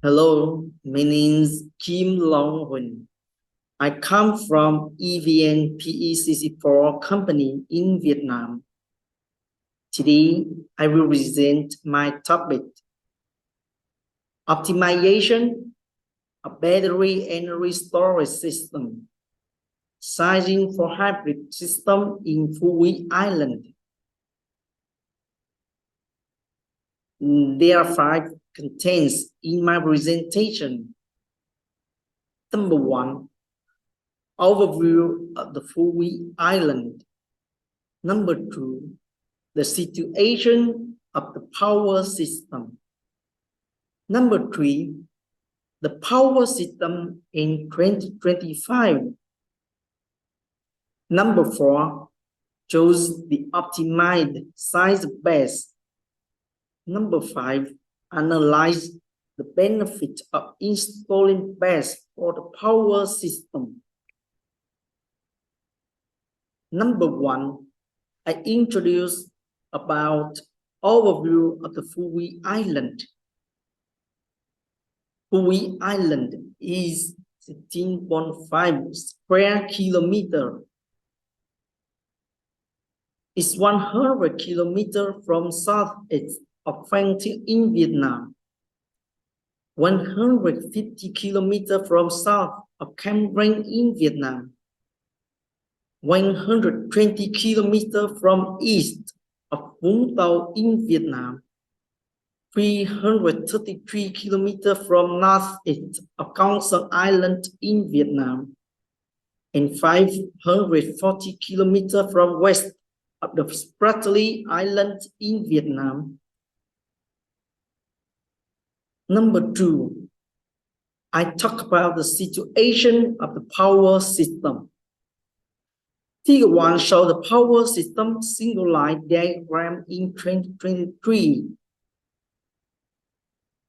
Hello, my name is Kim Long Huỳnh. I come from EVN PECC4 company in Vietnam. Today, I will present my topic, optimization of battery energy storage system, sizing for hybrid system in Phu Quy Island. There are 5 contents in my presentation. Number 1, overview of the Phu Quy Island. Number 2, the situation of the power system. Number 3, the power system in 2025. Number 4, choose the optimized size BESS. Number 5, analyze the benefit of installing BESS for the power system. Number 1, I introduce about overview of the Phu Quy Island. Phu Quy Island is 16.5 square kilometer. It's 100 kilometers from southeast of Phan Thiết in Vietnam, 150 kilometers from south of Cam Ranh in Vietnam, 120 kilometers from east of Vũng Tàu in Vietnam, 333 kilometers from northeast of Con Son Island in Vietnam, and 540 kilometers from west of the Spratly Island in Vietnam. Number 2, I talk about the situation of the power system. Figure 1 shows the power system single line diagram in 2023.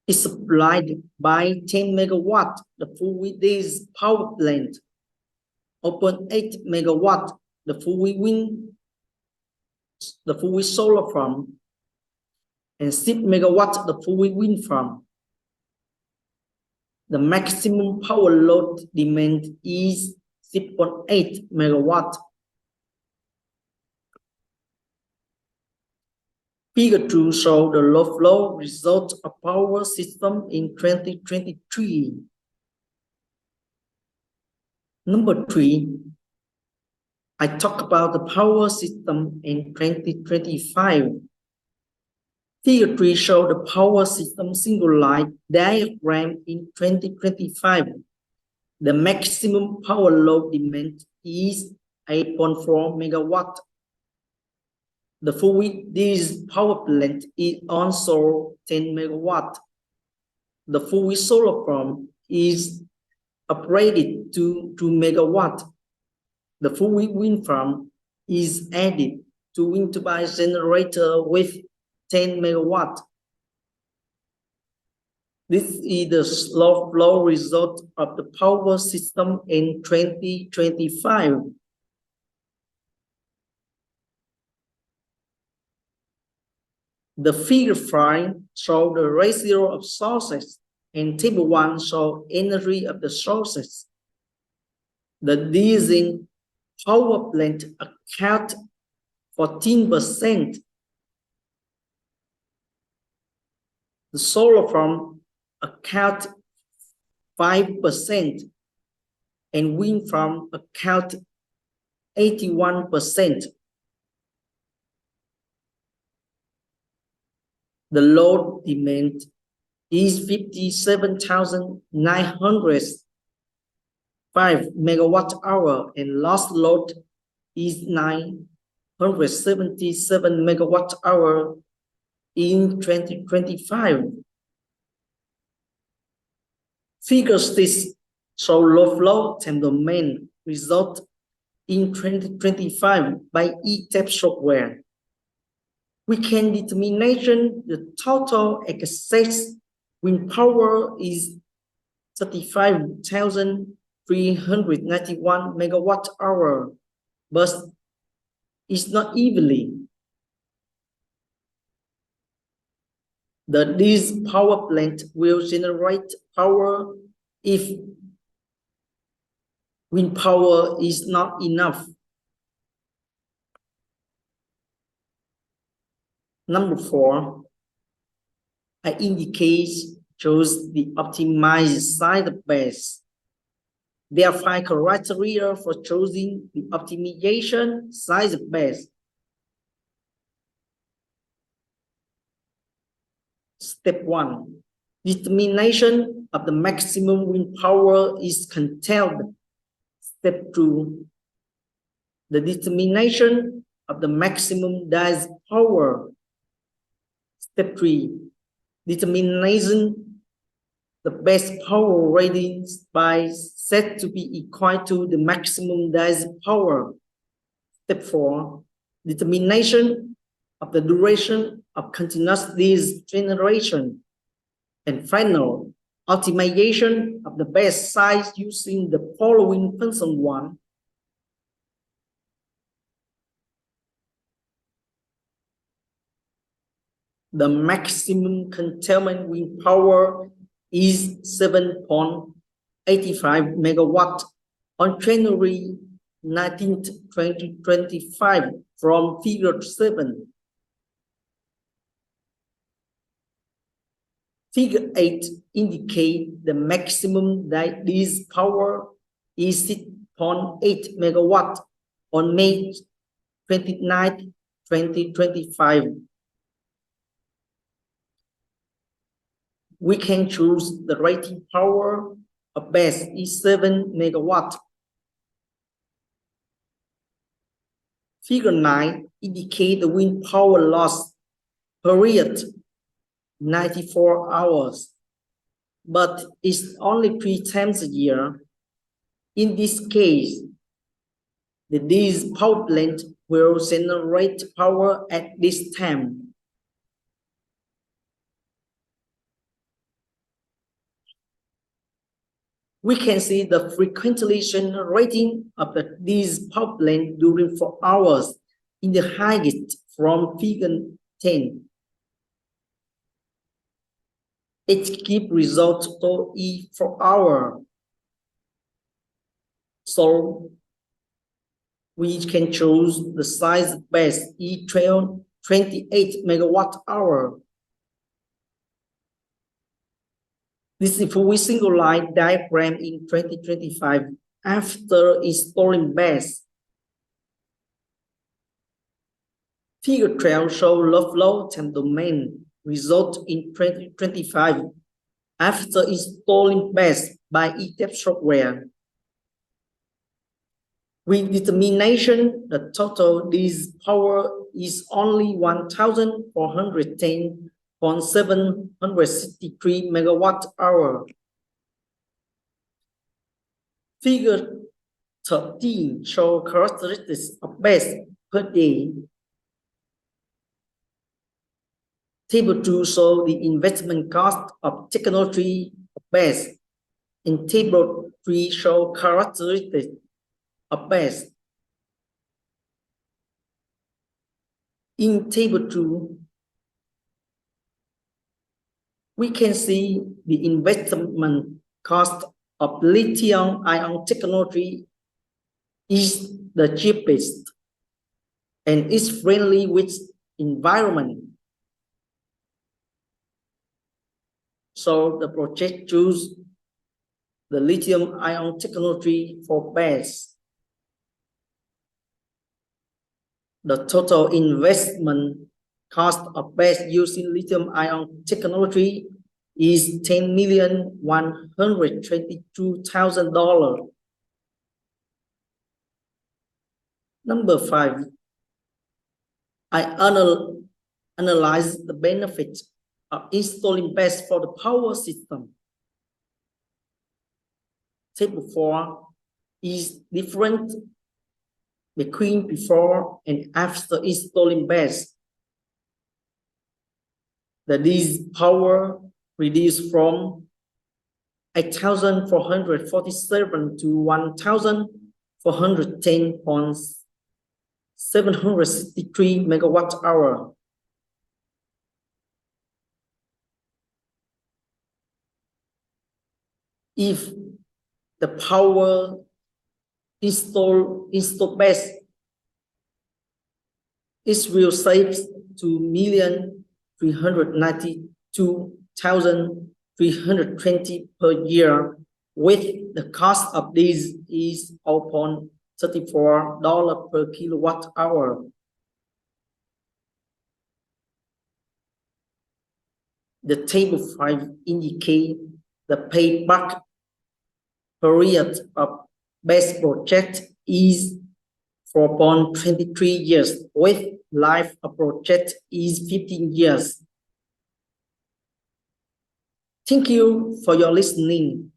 It's supplied by 10 megawatt, the Phu Quy Days power plant, open 8 megawatt, the Phu Quy wind, the Phu Quy solar farm, and 6 megawatt, the Phu Quy wind farm. The maximum power load demand is 6.8 megawatt. Figure 2 shows the load flow result of power system in 2023. Number 3, I talk about the power system in 2025. Figure 3 shows the power system single line diagram in 2025. The maximum power load demand is 8.4 megawatt. The Phu Quy Days power plant is also 10 megawatt. The Phu Quy solar farm is operated to 2 megawatt. The Phu Quy wind farm is added to wind turbine generator with 10 megawatt. This is the load flow result of the power system in 2025. The figure 5 shows the ratio of sources, and table 1 shows energy of the sources. The diesel power plant account 14%. The solar farm account 5%, and wind farm account 81%. The load demand is 57,905 megawatt hour, and lost load is 977 megawatt hour in 2025. Figure 6 show load flow time domain result in 2025 by ETAP software. We can determine the total excess wind power is 35,391 megawatt hour, but it's not evenly. This power plant will generate power if wind power is not enough. Number 4, I indicate shows the optimized side BESS. There are 5 criteria for choosing the optimization size BESS. Step 1, determination of the maximum wind power is contained. Step 2, the determination of the maximum dies power. Step 3, determination the best power ratings by set to be equal to the maximum dies power. Step 4, determination of the duration of continuous disk generation. And final, optimization of the best size using the following function 1. The maximum containment wind power is 7.85 megawatt on January 19, 2025 from figure 7. Figure 8 indicates the maximum disk power is 6.8 megawatt on May 29, 2025. We can choose the rating power of BESS is 7 megawatt. Figure 9 indicates the wind power loss period 94 hours, but it's only 3 times a year. In this case, this power plant will generate power at this time. We can see the frequency rating of this power plant during 4 hours in the highest from figure 10. It gives results to E for hour. So we can choose the size BESS E12 28 megawatt hour. This is for single line diagram in 2025 after installing BESS. Figure 12 shows low flow time domain result in 2025 after installing BESS by ETAP software. With determination, the total disk power is only 1,410.763 megawatt hour. Figure 13 shows characteristics of BESS per day. Table 2 shows the investment cost of technology of BESS. And table 3 shows characteristics of BESS. In table 2, we can see the investment cost of lithium-ion technology is the cheapest and is friendly with environment. So the project choose the lithium-ion technology for BESS. The total investment cost of BESS using lithium-ion technology is $10,122,000. Number 5, I analyze the benefits of installing BESS for the power system. Table 4 is different between before and after installing BESS. The disk power reduced from 8,447 to 1,410.763 megawatt hour. if the power installed base, it will save 2,392,320 per year, with the cost of this is $0.34 per kilowatt hour. The table 5 indicates the payback period of BESS project is 4.23 years, with life of project is 15 years. Thank you for your listening.